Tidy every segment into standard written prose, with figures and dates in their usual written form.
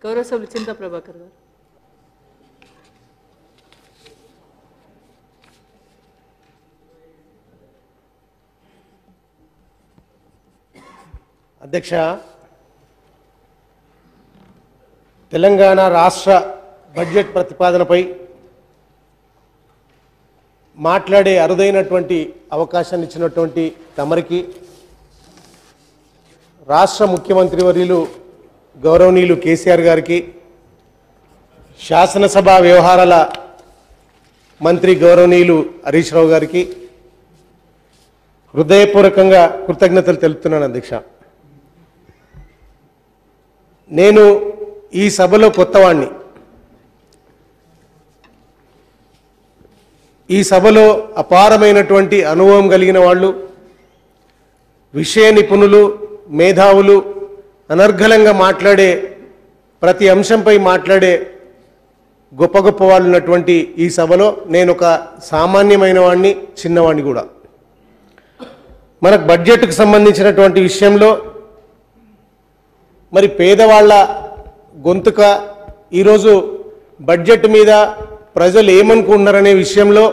గౌరవ సభ్యులు చింతా ప్రభాకర్ గారు. అధ్యక్ష, తెలంగాణ రాష్ట్ర బడ్జెట్ ప్రతిపాదనపై మాట్లాడే అరుదైనటువంటి అవకాశాన్ని ఇచ్చినటువంటి తమరికి, రాష్ట్ర ముఖ్యమంత్రి వర్యులు గౌరవనీయులు కేసీఆర్ గారికి, శాసనసభ వ్యవహారాల మంత్రి గౌరవనీయులు హరీష్ రావు గారికి హృదయపూర్వకంగా కృతజ్ఞతలు తెలుపుతున్నాను. అధ్యక్ష, నేను ఈ సభలో కొత్తవాణ్ణి. ఈ సభలో అపారమైనటువంటి అనుభవం కలిగిన వాళ్ళు, విషయ నిపుణులు, మేధావులు, అనర్గళంగా మాట్లాడే, ప్రతి అంశంపై మాట్లాడే గొప్ప గొప్ప వాళ్ళు ఉన్నటువంటి ఈ సభలో నేను ఒక సామాన్యమైన వాడిని, చిన్నవాడిని కూడా. మనకు బడ్జెట్కు సంబంధించినటువంటి విషయంలో మరి పేదవాళ్ళ గొంతుక ఈరోజు బడ్జెట్ మీద ప్రజలు ఏమనుకుంటున్నారనే విషయంలో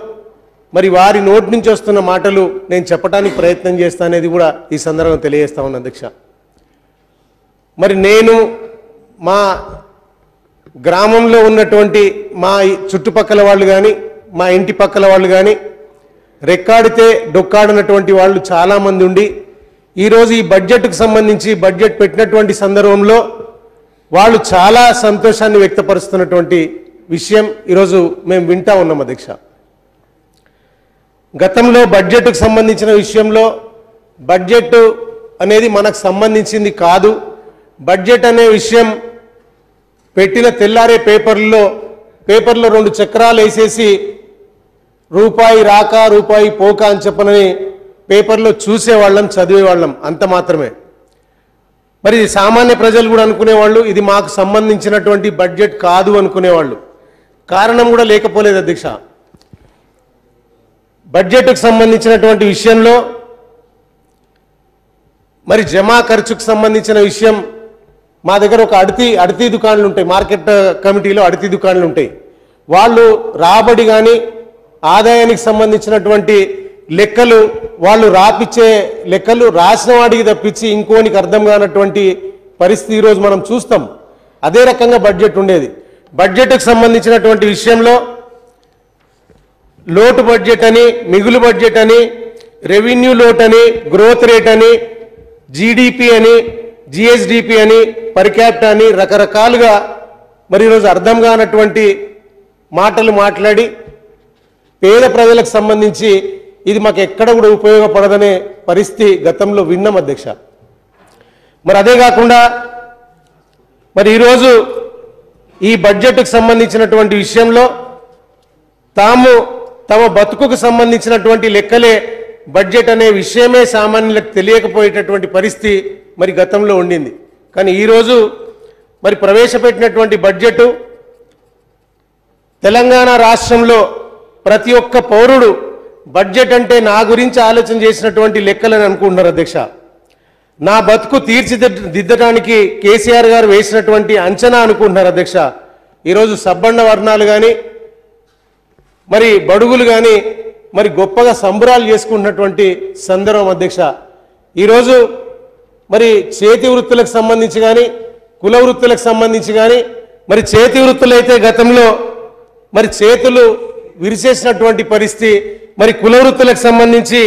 మరి వారి నోటి నుంచి వస్తున్న మాటలు నేను చెప్పడానికి ప్రయత్నం చేస్తా అనేది కూడా ఈ సందర్భంగా తెలియజేస్తా ఉన్నాను. అధ్యక్ష, మరి నేను మా గ్రామంలో ఉన్నటువంటి మా చుట్టుపక్కల వాళ్ళు కానీ, మా ఇంటి పక్కల వాళ్ళు కానీ రెక్కాడితే డొక్కాడినటువంటి వాళ్ళు చాలామంది ఉండి ఈరోజు ఈ బడ్జెట్కు సంబంధించి బడ్జెట్ పెట్టినటువంటి సందర్భంలో వాళ్ళు చాలా సంతోషాన్ని వ్యక్తపరుస్తున్నటువంటి విషయం ఈరోజు మేము వింటా ఉన్నాం. అధ్యక్ష, గతంలో బడ్జెట్కు సంబంధించిన విషయంలో బడ్జెట్ అనేది మనకు సంబంధించింది కాదు, బడ్జెట్ అనే విషయం పెట్టిన తెల్లారే పేపర్లో 2 చక్రాలు వేసేసి రూపాయి రాక రూపాయి పోక అని చెప్పనని పేపర్లో చూసేవాళ్ళం, చదివేవాళ్ళం, అంత మాత్రమే. మరి సామాన్య ప్రజలు కూడా అనుకునేవాళ్ళు ఇది మాకు సంబంధించినటువంటి బడ్జెట్ కాదు అనుకునేవాళ్ళు. కారణం కూడా లేకపోలేదు. అధ్యక్ష, బడ్జెట్కు సంబంధించినటువంటి విషయంలో మరి జమా ఖర్చుకు సంబంధించిన విషయం మా దగ్గర ఒక అడితి దుకాణాలు ఉంటాయి, మార్కెట్ కమిటీలో అడితి దుకాణాలు ఉంటాయి. వాళ్ళు రాబడి కానీ ఆదాయానికి సంబంధించినటువంటి లెక్కలు వాళ్ళు రాపిచ్చే లెక్కలు రాసిన వాడికి తప్పించి ఇంకోనికి అర్థం కానటువంటి పరిస్థితి ఈరోజు మనం చూస్తాం. అదే రకంగా బడ్జెట్ ఉండేది. బడ్జెట్కు సంబంధించినటువంటి విషయంలో లోటు బడ్జెట్ అని, మిగులు బడ్జెట్ అని, రెవెన్యూ లోట్ అని, గ్రోత్ రేట్ అని, జీడిపి అని, జిఎస్డిపి అని, పర్ క్యాపిటా అని రకరకాలుగా మరి ఈరోజు అర్థం కానటువంటి మాటలు మాట్లాడి పేద ప్రజలకు సంబంధించి ఇది మాకు ఎక్కడ కూడా ఉపయోగపడదనే పరిస్థితి గతంలో విన్నాం. అధ్యక్ష, మరి అదే కాకుండా మరి ఈరోజు ఈ బడ్జెట్కు సంబంధించినటువంటి విషయంలో తమ బతుకుకు సంబంధించినటువంటి లెక్కలే బడ్జెట్ అనే విషయమే సామాన్యులకు తెలియకపోయేటటువంటి పరిస్థితి మరి గతంలో ఉండింది. కానీ ఈరోజు మరి ప్రవేశపెట్టినటువంటి బడ్జెట్ తెలంగాణ రాష్ట్రంలో ప్రతి ఒక్క పౌరుడు బడ్జెట్ అంటే నా గురించి ఆలోచన చేసినటువంటి లెక్కలని అనుకుంటున్నారు. అధ్యక్ష, నా బతుకు తీర్చిదిద్దడానికి కేసీఆర్ గారు వేసినటువంటి అంచనా అనుకుంటున్నారు. అధ్యక్ష, ఈరోజు సబ్బండ వర్ణాలు కానీ మరి బడుగులు కానీ మరి గొప్పగా సంబరాలు చేసుకుంటున్నటువంటి సందర్భం. అధ్యక్ష, ఈరోజు మరి చేతి వృత్తులకు సంబంధించి కానీ, కుల వృత్తులకు సంబంధించి కానీ, మరి చేతి వృత్తులు అయితే గతంలో మరి చేతులు విరిచేసినటువంటి పరిస్థితి, మరి కుల వృత్తులకు సంబంధించి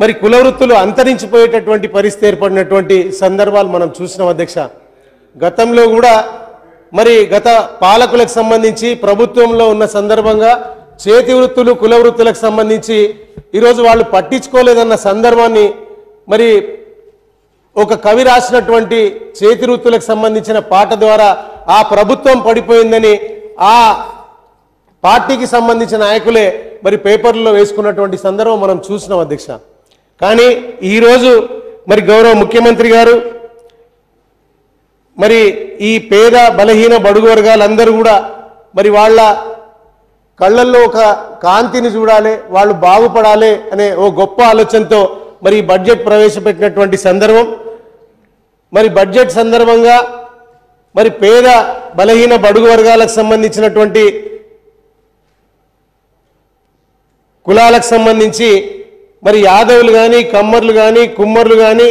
మరి కుల వృత్తులు అంతరించిపోయేటటువంటి పరిస్థితి ఏర్పడినటువంటి సందర్భాలు మనం చూసినాం. అధ్యక్ష, గతంలో కూడా మరి గత పాలకులకు సంబంధించి ప్రభుత్వంలో ఉన్న సందర్భంగా చేతి వృత్తులు కుల వృత్తులకు సంబంధించి ఈరోజు వాళ్ళు పట్టించుకోలేదన్న సందర్భాన్ని మరి ఒక కవి రాసినటువంటి చేతి వృత్తులకు సంబంధించిన పాట ద్వారా ఆ ప్రభుత్వం పడిపోయిందని ఆ పార్టీకి సంబంధించిన నాయకులే మరి పేపర్లో వేసుకున్నటువంటి సందర్భం మనం చూసినాం. అధ్యక్ష, కానీ ఈరోజు మరి గౌరవ ముఖ్యమంత్రి గారు మరి ఈ పేద బలహీన బడుగు వర్గాలందరూ కూడా మరి వాళ్ళ కళ్ళల్లో ఒక కాంతిని చూడాలి, వాళ్ళు బాగుపడాలి అనే ఓ గొప్ప ఆలోచనతో మరి బడ్జెట్ ప్రవేశపెట్టినటువంటి సందర్భం. మరి బడ్జెట్ సందర్భంగా మరి పేద బలహీన బడుగు వర్గాలకు సంబంధించినటువంటి కులాలకు సంబంధించి మరి యాదవులు కానీ కమ్మర్లు కానీ కుమ్మర్లు కానీ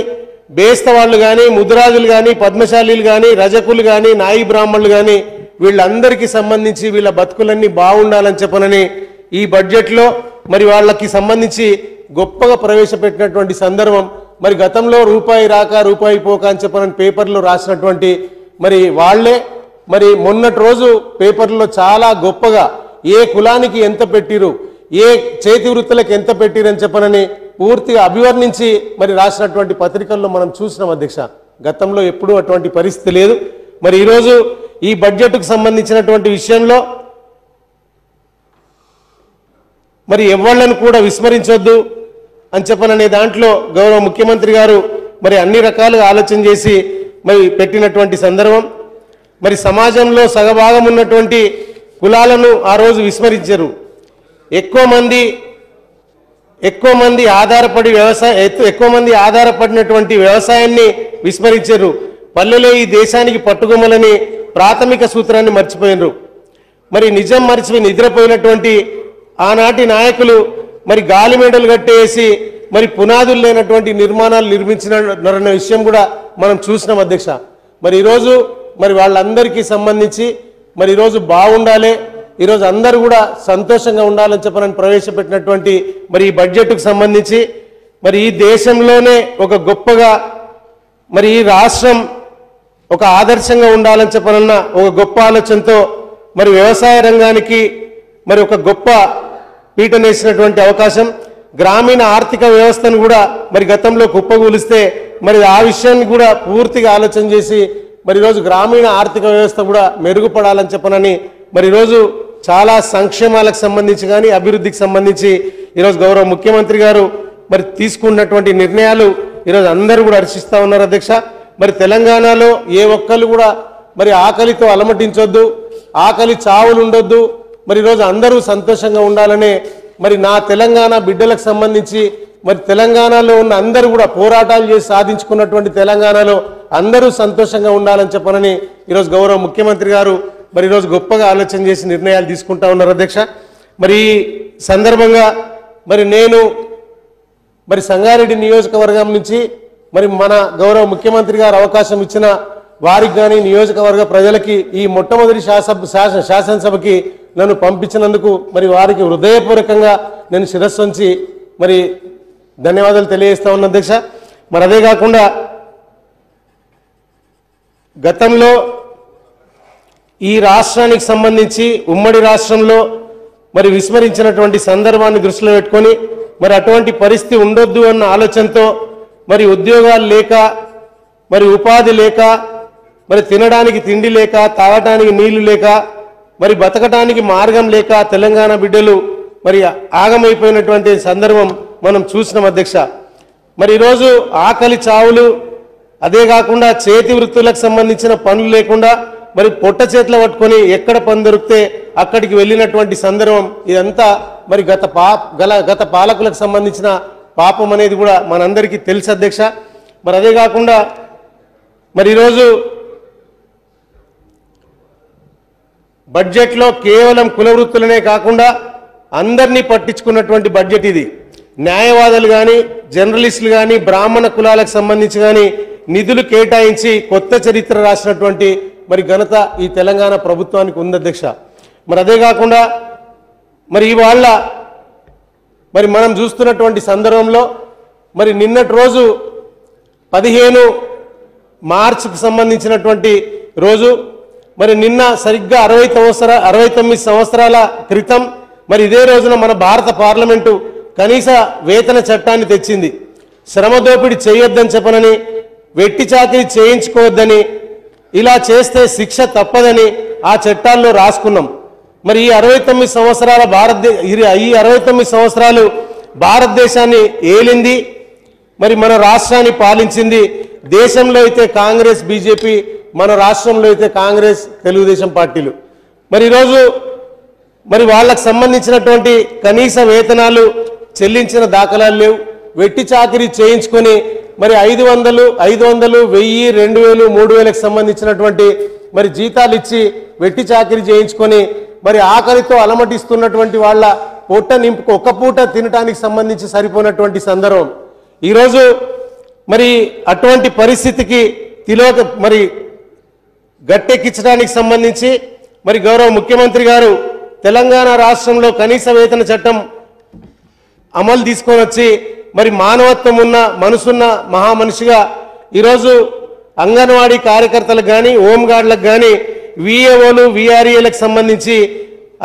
బేస్తవాళ్ళు కానీ ముద్రాజులు కానీ పద్మశాలీలు కానీ రజకులు కానీ నాయి బ్రాహ్మణులు కానీ వీళ్ళందరికీ సంబంధించి వీళ్ళ బతుకులన్నీ బాగుండాలని చెప్పనని ఈ బడ్జెట్లో మరి వాళ్ళకి సంబంధించి గొప్పగా ప్రవేశపెట్టినటువంటి సందర్భం. మరి గతంలో రూపాయి రాక రూపాయి పోక అని చెప్పనని పేపర్లో రాసినటువంటి మరి వాళ్లే మరి మొన్నటి రోజు పేపర్లో చాలా గొప్పగా ఏ కులానికి ఎంత పెట్టిరు, ఏ చేతి వృత్తులకు ఎంత పెట్టిరని చెప్పనని పూర్తిగా అభివర్ణించి మరి రాసినటువంటి పత్రికల్లో మనం చూసినాం అధ్యక్ష. గతంలో ఎప్పుడూ అటువంటి పరిస్థితి లేదు. మరి ఈరోజు ఈ బడ్జెట్కు సంబంధించినటువంటి విషయంలో మరి ఎవళ్ళను కూడా విస్మరించొద్దు అని చెప్పననే దాంట్లో గౌరవ ముఖ్యమంత్రి గారు మరి అన్ని రకాలుగా ఆలోచన చేసి మరి పెట్టినటువంటి సందర్భం. మరి సమాజంలో సగభాగం ఉన్నటువంటి కులాలను ఆ రోజు విస్మరించారు. ఎక్కువ మంది ఆధారపడినటువంటి వ్యవసాయాన్ని విస్మరించారు. పల్లెలే ఈ దేశానికి పట్టుకొమ్మలని ప్రాథమిక సూత్రాన్ని మర్చిపోయినారు. మరి నిజం మర్చిపోయి నిద్రపోయినటువంటి ఆనాటి నాయకులు మరి గాలి మేడలు కట్టేసి మరి పునాదులు లేనటువంటి నిర్మాణాలు నిర్మించిన విషయం కూడా మనం చూసినాం అధ్యక్ష. మరి ఈరోజు మరి వాళ్ళందరికీ సంబంధించి మరి ఈరోజు బాగుండాలి, ఈరోజు అందరూ కూడా సంతోషంగా ఉండాలని చెప్పని ప్రవేశపెట్టినటువంటి మరి ఈ బడ్జెట్కు సంబంధించి మరి ఈ దేశంలోనే ఒక గొప్పగా మరి ఈ రాష్ట్రం ఒక ఆదర్శంగా ఉండాలని చెప్పనన్న ఒక గొప్ప ఆలోచనతో మరి వ్యవసాయ రంగానికి మరి ఒక గొప్ప పీటనేసినటువంటి అవకాశం. గ్రామీణ ఆర్థిక వ్యవస్థను కూడా మరి గతంలో కుప్పగూలిస్తే మరి ఆ విషయాన్ని కూడా పూర్తిగా ఆలోచన చేసి మరి ఈరోజు గ్రామీణ ఆర్థిక వ్యవస్థ కూడా మెరుగుపడాలని చెప్పనని మరి ఈరోజు చాలా సంక్షేమాలకు సంబంధించి కానీ అభివృద్ధికి సంబంధించి ఈరోజు గౌరవ ముఖ్యమంత్రి గారు మరి తీసుకున్నటువంటి నిర్ణయాలు ఈరోజు అందరూ కూడా హర్షిస్తూ ఉన్నారు అధ్యక్ష. మరి తెలంగాణలో ఏ ఒక్కరు కూడా మరి ఆకలితో అలమటించొద్దు, ఆకలి చావులు ఉండొద్దు, మరి ఈరోజు అందరూ సంతోషంగా ఉండాలనే మరి నా తెలంగాణ బిడ్డలకు సంబంధించి మరి తెలంగాణలో ఉన్న అందరూ కూడా పోరాటాలు చేసి సాధించుకున్నటువంటి తెలంగాణలో అందరూ సంతోషంగా ఉండాలని చెప్పనని ఈరోజు గౌరవ ముఖ్యమంత్రి గారు మరి ఈరోజు గొప్పగా ఆలోచన చేసి నిర్ణయాలు తీసుకుంటా ఉన్నారు అధ్యక్ష. మరి ఈ సందర్భంగా మరి నేను మరి సంగారెడ్డి నియోజకవర్గం నుంచి మరి మన గౌరవ ముఖ్యమంత్రి గారు అవకాశం ఇచ్చిన వారికి కానీ నియోజకవర్గ ప్రజలకి ఈ మొట్టమొదటి శాసనసభకి నన్ను పంపించినందుకు మరి వారికి హృదయపూర్వకంగా నేను శిరస్సు వంచి మరి ధన్యవాదాలు తెలియజేస్తా ఉన్నా అధ్యక్ష. మరి అదే కాకుండా గతంలో ఈ రాష్ట్రానికి సంబంధించి ఉమ్మడి రాష్ట్రంలో మరి విస్మరించినటువంటి సందర్భాన్ని దృష్టిలో పెట్టుకొని మరి అటువంటి పరిస్థితి ఉండొద్దు అన్న ఆలోచనతో మరి ఉద్యోగాలు లేక మరి ఉపాధి లేక మరి తినడానికి తిండి లేక తాగటానికి నీళ్లు లేక మరి బతకటానికి మార్గం లేక తెలంగాణ బిడ్డలు మరి ఆగమైపోయినటువంటి సందర్భం మనం చూసినాం అధ్యక్ష. మరి ఈరోజు ఆకలి చావులు అదే కాకుండా చేతి వృత్తులకు సంబంధించిన పనులు లేకుండా మరి పొట్ట చేతిలో పట్టుకొని ఎక్కడ పని దొరికితే అక్కడికి వెళ్ళినటువంటి సందర్భం ఇదంతా మరి గత పాలకులకు సంబంధించిన పాపం అనేది కూడా మనందరికీ తెలుసు అధ్యక్ష. మరి అదే కాకుండా మరి ఈరోజు బడ్జెట్లో కేవలం కుల వృత్తులనే కాకుండా అందరినీ పట్టించుకున్నటువంటి బడ్జెట్ ఇది. న్యాయవాదులు కానీ జర్నలిస్టులు కానీ బ్రాహ్మణ కులాలకు సంబంధించి కానీ నిధులు కేటాయించి కొత్త చరిత్ర రాసినటువంటి మరి ఘనత ఈ తెలంగాణ ప్రభుత్వానికి ఉంది అధ్యక్ష. మరి అదే కాకుండా మరి ఇవాళ మరి మనం చూస్తున్నటువంటి సందర్భంలో మరి నిన్నటి రోజు 15 మార్చికి సంబంధించినటువంటి రోజు మరి నిన్న సరిగ్గా 69 సంవత్సరాల క్రితం మరి ఇదే రోజున మన భారత పార్లమెంటు కనీస వేతన చట్టాన్ని తెచ్చింది. శ్రమ దోపిడీ చేయొద్దని చెప్పనని, వెట్టి చాకిరీ చేయించుకోవద్దని, ఇలా చేస్తే శిక్ష తప్పదని ఆ చట్టాల్లో రాసుకున్నాం. మరి ఈ 69 సంవత్సరాలు భారతదేశాన్ని ఏలింది, మరి మన రాష్ట్రాన్ని పాలించింది. దేశంలో అయితే కాంగ్రెస్ బీజేపీ, మన రాష్ట్రంలో అయితే కాంగ్రెస్ తెలుగుదేశం పార్టీలు. మరి ఈరోజు మరి వాళ్ళకు సంబంధించినటువంటి కనీస వేతనాలు చెల్లించిన దాఖలాలు లేవు. వెట్టి చాకిరీ చేయించుకొని మరి 500, 1000, 2000, 3000కి సంబంధించినటువంటి మరి జీతాలు ఇచ్చి వెట్టి చాకిరీ చేయించుకొని మరి ఆకలితో అలమటిస్తున్నటువంటి వాళ్ళ పొట్ట నింపుకు ఒక్క పూట తినడానికి సంబంధించి సరిపోయినటువంటి సందర్భం ఈరోజు మరి అటువంటి పరిస్థితికి మరి గట్టెక్కించడానికి సంబంధించి మరి గౌరవ ముఖ్యమంత్రి గారు తెలంగాణ రాష్ట్రంలో కనీస వేతన చట్టం అమలు తీసుకొని వచ్చి మరి మానవత్వం ఉన్న మనసున్న మహామనిషిగా ఈరోజు అంగన్వాడీ కార్యకర్తలకు కానీ హోంగార్డులకు కానీ విఏఓలు విఆర్ఏలకు సంబంధించి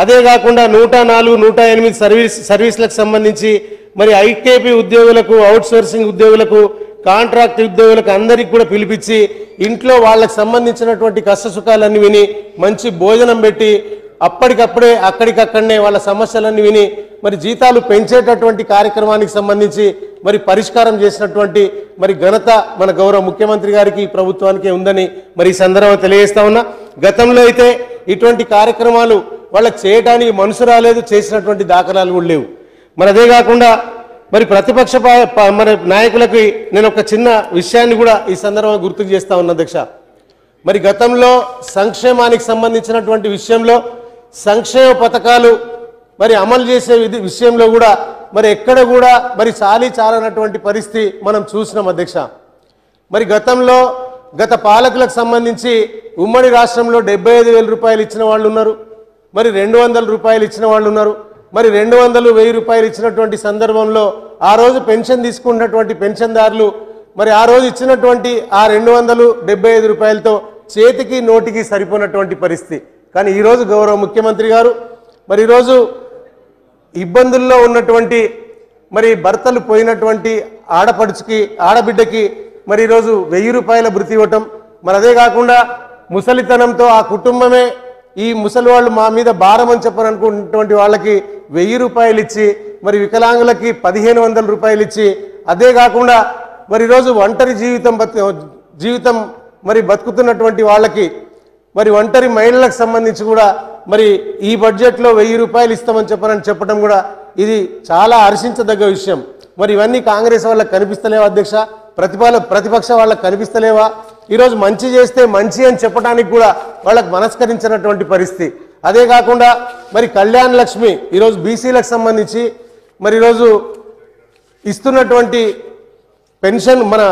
అదే కాకుండా 104, 108 సర్వీసులకు సంబంధించి మరి ఐకేపీ ఉద్యోగులకు అవుట్సోర్సింగ్ ఉద్యోగులకు కాంట్రాక్ట్ ఉద్యోగులకు అందరికీ కూడా పిలిపించి ఇంట్లో వాళ్ళకి సంబంధించినటువంటి కష్టసుఖాలన్నీ విని మంచి భోజనం పెట్టి అప్పటికప్పుడే అక్కడికక్కడనే వాళ్ళ సమస్యలన్నీ విని మరి జీతాలు పెంచేటటువంటి కార్యక్రమానికి సంబంధించి మరి పరిష్కారం చేసినటువంటి మరి ఘనత మన గౌరవ ముఖ్యమంత్రి గారికి ప్రభుత్వానికి ఉందని మరి ఈ సందర్భంగా తెలియజేస్తా ఉన్నా గతంలో అయితే ఇటువంటి కార్యక్రమాలు వాళ్ళకి చేయడానికి మనసు రాలేదు చేసినటువంటి దాఖలాలు కూడా లేవు మరి అదే కాకుండా మరి ప్రతిపక్ష మరి నాయకులకి నేను ఒక చిన్న విషయాన్ని కూడా ఈ సందర్భంగా గుర్తుకు చేస్తా ఉన్నా అధ్యక్ష మరి గతంలో సంక్షేమానికి సంబంధించినటువంటి విషయంలో సంక్షేమ పథకాలు మరి అమలు చేసే విషయంలో కూడా మరి ఎక్కడ కూడా మరి చాలనటువంటి పరిస్థితి మనం చూసినాం అధ్యక్ష మరి గతంలో గత పాలకులకు సంబంధించి ఉమ్మడి రాష్ట్రంలో 75,000 రూపాయలు ఇచ్చిన వాళ్ళు ఉన్నారు మరి 200 రూపాయలు ఇచ్చిన వాళ్ళు ఉన్నారు మరి 200, 1000 రూపాయలు ఇచ్చినటువంటి సందర్భంలో ఆ రోజు పెన్షన్ తీసుకున్నటువంటి పెన్షన్దారులు మరి ఆ రోజు ఇచ్చినటువంటి ఆ 275 రూపాయలతో చేతికి నోటికి సరిపోయినటువంటి పరిస్థితి కానీ ఈరోజు గౌరవ ముఖ్యమంత్రి గారు మరి ఈరోజు ఇబ్బందుల్లో ఉన్నటువంటి మరి భర్తలు పోయినటువంటి ఆడబిడ్డకి మరి ఈరోజు 1000 రూపాయల భృతి ఇవ్వటం మరి అదే కాకుండా ముసలితనంతో ఆ కుటుంబమే ఈ ముసలి వాళ్ళు మా మీద భారం అని చెప్పాలనుకున్నటువంటి వాళ్ళకి 1000 రూపాయలు ఇచ్చి మరి వికలాంగులకి 1500 రూపాయలు ఇచ్చి అదే కాకుండా మరి ఈరోజు ఒంటరి జీవితం మరి బతుకుతున్నటువంటి వాళ్ళకి మరి ఒంటరి మహిళలకు సంబంధించి కూడా మరి ఈ బడ్జెట్లో 1000 రూపాయలు ఇస్తామని చెప్పడం కూడా ఇది చాలా హర్షించదగ్గ విషయం మరి ఇవన్నీ కాంగ్రెస్ వాళ్ళకి కనిపిస్తలేవా అధ్యక్ష ప్రతిపక్ష వాళ్ళకి కనిపిస్తలేవా ఈరోజు మంచి చేస్తే మంచి అని చెప్పడానికి కూడా వాళ్ళకి మనస్కరించినటువంటి పరిస్థితి అదే కాకుండా మరి కళ్యాణ లక్ష్మి ఈరోజు బీసీలకు సంబంధించి మరి ఈరోజు ఇస్తున్నటువంటి పెన్షన్ మన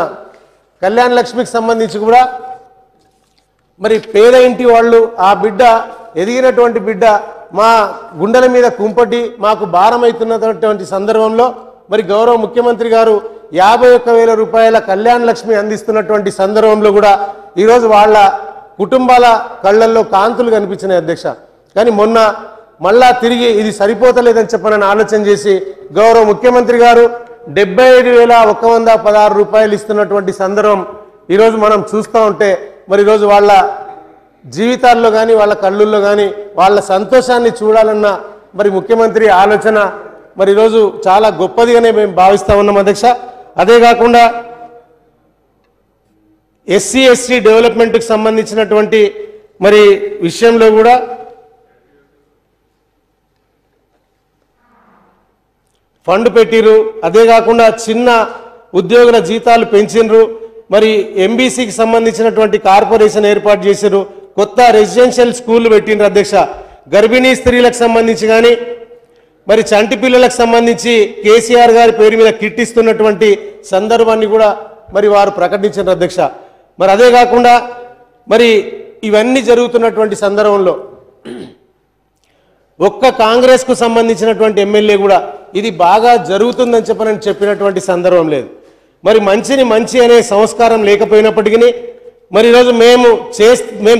కళ్యాణ లక్ష్మికి సంబంధించి కూడా మరి పేద ఇంటి వాళ్ళు ఆ బిడ్డ ఎదిగినటువంటి బిడ్డ మా గుండెల మీద కుంపటి మాకు భారం అవుతున్నటువంటి సందర్భంలో మరి గౌరవ ముఖ్యమంత్రి గారు 51,000 రూపాయల కళ్యాణ లక్ష్మి అందిస్తున్నటువంటి సందర్భంలో కూడా ఈరోజు వాళ్ళ కుటుంబాల కళ్ళల్లో కాంతులు కనిపించినాయి అధ్యక్ష కానీ మొన్న మళ్ళా తిరిగి ఇది సరిపోతలేదని చెప్పనని ఆలోచన చేసి గౌరవ ముఖ్యమంత్రి గారు 75,116 రూపాయలు ఇస్తున్నటువంటి సందర్భం ఈరోజు మనం చూస్తూ ఉంటే మరి ఈరోజు వాళ్ళ జీవితాల్లో కానీ వాళ్ళ కళ్ళుల్లో కానీ వాళ్ళ సంతోషాన్ని చూడాలన్న మరి ముఖ్యమంత్రి ఆలోచన మరి ఈరోజు చాలా గొప్పదిగానే మేము భావిస్తూ ఉన్నాం అధ్యక్ష అదే కాకుండా ఎస్సీ ఎస్టీ డెవలప్మెంట్కి సంబంధించినటువంటి మరి విషయంలో కూడా ఫండ్ పెట్టిరు అదే కాకుండా చిన్న ఉద్యోగుల జీతాలు పెంచినరు మరి ఎంబీసీకి సంబంధించినటువంటి కార్పొరేషన్ ఏర్పాటు చేశారు కొత్త రెసిడెన్షియల్ స్కూల్ పెట్టినరు అధ్యక్ష గర్భిణీ స్త్రీలకు సంబంధించి కానీ మరి చంటి పిల్లలకు సంబంధించి కేసీఆర్ గారి పేరు మీద కిట్ ఇస్తున్నటువంటి సందర్భాన్ని కూడా మరి వారు ప్రకటించారు అధ్యక్ష మరి అదే కాకుండా మరి ఇవన్నీ జరుగుతున్నటువంటి సందర్భంలో ఒక్క కాంగ్రెస్కు సంబంధించినటువంటి ఎమ్మెల్యే కూడా ఇది బాగా జరుగుతుందని చెప్పినటువంటి సందర్భం లేదు మరి మంచిని మంచి అనే సంస్కారం లేకపోయినప్పటికీ మరి ఈరోజు మేము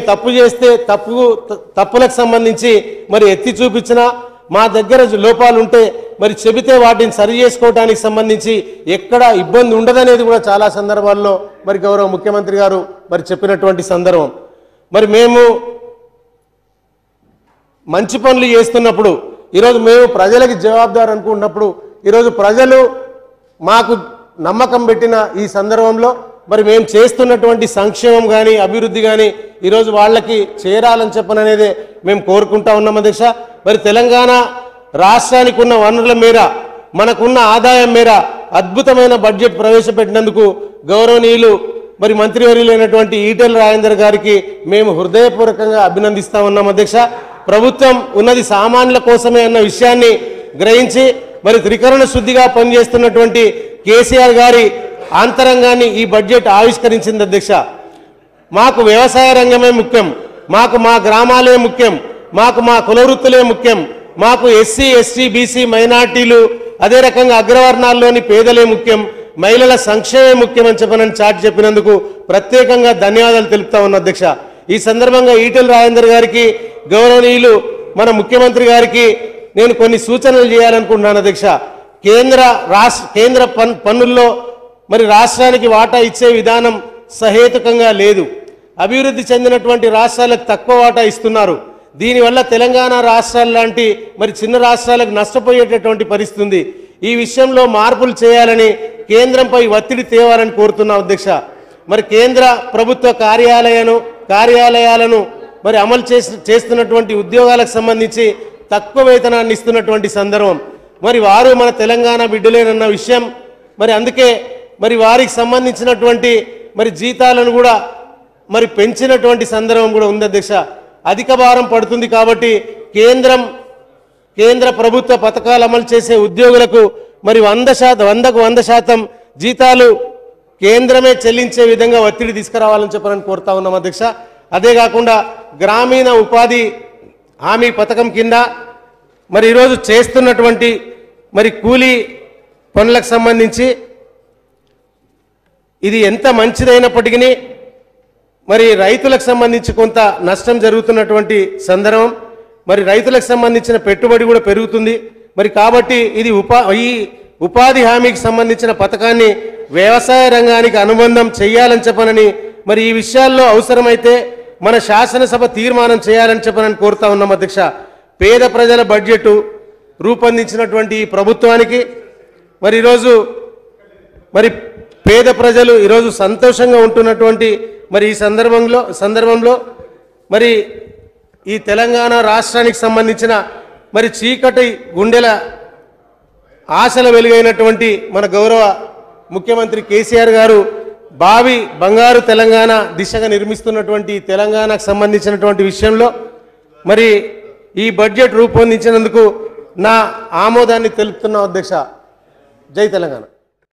తప్పు చేస్తే తప్పులకు సంబంధించి మరి ఎత్తి చూపించినా మా దగ్గర లోపాలు ఉంటే మరి చెబితే వాటిని సరి చేసుకోవడానికి సంబంధించి ఎక్కడ ఇబ్బంది ఉండదనేది కూడా చాలా సందర్భాల్లో మరి గౌరవ ముఖ్యమంత్రి గారు మరి చెప్పినటువంటి సందర్భం మరి మేము మంచి పనులు చేస్తున్నప్పుడు ఈరోజు మేము ప్రజలకు జవాబుదారు అనుకున్నప్పుడు ఈరోజు ప్రజలు మాకు నమ్మకం పెట్టిన ఈ సందర్భంలో మరి మేము చేస్తున్నటువంటి సంక్షేమం కానీ అభివృద్ధి కానీ ఈరోజు వాళ్ళకి చేరాలని చెప్పననేదే మేము కోరుకుంటా ఉన్నాం అధ్యక్ష మరి తెలంగాణ రాష్ట్రానికి ఉన్న వనరుల మేర మనకున్న ఆదాయం మేర అద్భుతమైన బడ్జెట్ ప్రవేశపెట్టినందుకు గౌరవనీయులు మరి మంత్రివర్యులైనటువంటి ఈటెల రాజేందర్ గారికి మేము హృదయపూర్వకంగా అభినందిస్తా ఉన్నాం అధ్యక్ష. ప్రభుత్వం ఉన్నది సామాన్యుల కోసమే అన్న విషయాన్ని గ్రహించి మరి త్రికరణ శుద్ధిగా పనిచేస్తున్నటువంటి కేసీఆర్ గారి అంతరంగాన్ని ఈ బడ్జెట్ ఆవిష్కరించింది అధ్యక్ష. మాకు వ్యవసాయ రంగమే ముఖ్యం, మాకు మా గ్రామాలే ముఖ్యం, మాకు మా కులవృత్తులే ముఖ్యం, మాకు ఎస్సీ ఎస్టీ బీసీ మైనార్టీలు అదే రకంగా అగ్రవర్ణాల్లోని పేదలే ముఖ్యం, మహిళల సంక్షేమమే ముఖ్యమని చెప్పనని చాటి చెప్పినందుకు ప్రత్యేకంగా ధన్యవాదాలు తెలుపుతా ఉన్న అధ్యక్ష. ఈ సందర్భంగా ఈటెల రాజేందర్ గారికి, గౌరవనీయులు మన ముఖ్యమంత్రి గారికి నేను కొన్ని సూచనలు చేయాలనుకుంటున్నాను అధ్యక్ష. కేంద్ర పన్నుల్లో మరి రాష్ట్రానికి వాటా ఇచ్చే విధానం సహేతుకంగా లేదు. అభివృద్ధి చెందినటువంటి రాష్ట్రాలకు తక్కువ వాటా ఇస్తున్నారు. దీనివల్ల తెలంగాణ రాష్ట్రాలు లాంటి మరి చిన్న రాష్ట్రాలకు నష్టపోయేటటువంటి పరిస్థితి ఉంది. ఈ విషయంలో మార్పులు చేయాలని కేంద్రంపై ఒత్తిడి తేవాలని కోరుతున్నా అధ్యక్ష. మరి కేంద్ర ప్రభుత్వ కార్యాలయాలను మరి అమలు చేస్తున్నటువంటి ఉద్యోగాలకు సంబంధించి తక్కువ వేతనాన్ని ఇస్తున్నటువంటి సందర్భం, మరి వారు మన తెలంగాణ బిడ్డలేనన్న విషయం, మరి అందుకే మరి వారికి సంబంధించినటువంటి మరి జీతాలను కూడా మరి పెంచినటువంటి సందర్భం కూడా ఉంది అధ్యక్ష. అధిక భారం పడుతుంది కాబట్టి కేంద్ర ప్రభుత్వ పథకాలు అమలు చేసే ఉద్యోగులకు మరి 100% జీతాలు కేంద్రమే చెల్లించే విధంగా ఒత్తిడి తీసుకురావాలని చెప్పని కోరుతా ఉన్నాం అధ్యక్ష. అదే కాకుండా గ్రామీణ ఉపాధి హామీ పథకం కింద మరి ఈరోజు చేస్తున్నటువంటి మరి కూలీ పనులకు సంబంధించి ఇది ఎంత మంచిదైనప్పటికీ మరి రైతులకు సంబంధించి కొంత నష్టం జరుగుతున్నటువంటి సందర్భం, మరి రైతులకు సంబంధించిన పెట్టుబడి కూడా పెరుగుతుంది. మరి కాబట్టి ఇది ఈ ఉపాధి హామీకి సంబంధించిన పథకాన్ని వ్యవసాయ రంగానికి అనుబంధం చేయాలని చెప్పనని మరి ఈ విషయాల్లో అవసరమైతే మన శాసనసభ తీర్మానం చేయాలని చెప్పనని కోరుతా ఉన్నాం అధ్యక్ష. పేద ప్రజల బడ్జెట్ రూపొందించినటువంటి ఈ ప్రభుత్వానికి మరి ఈరోజు మరి పేద ప్రజలు ఈరోజు సంతోషంగా ఉంటున్నటువంటి మరి ఈ సందర్భంలో మరి ఈ తెలంగాణ రాష్ట్రానికి సంబంధించిన మరి చీకటి గుండెల ఆశల వెలుగైనటువంటి మన గౌరవ ముఖ్యమంత్రి కేసీఆర్ గారు భావి బంగారు తెలంగాణ దిశగా నిర్మిస్తున్నటువంటి తెలంగాణకు సంబంధించినటువంటి విషయంలో మరి ఈ బడ్జెట్ రూపొందించినందుకు నా ఆమోదాన్ని తెలుపుతున్నా అధ్యక్ష. జై తెలంగాణ.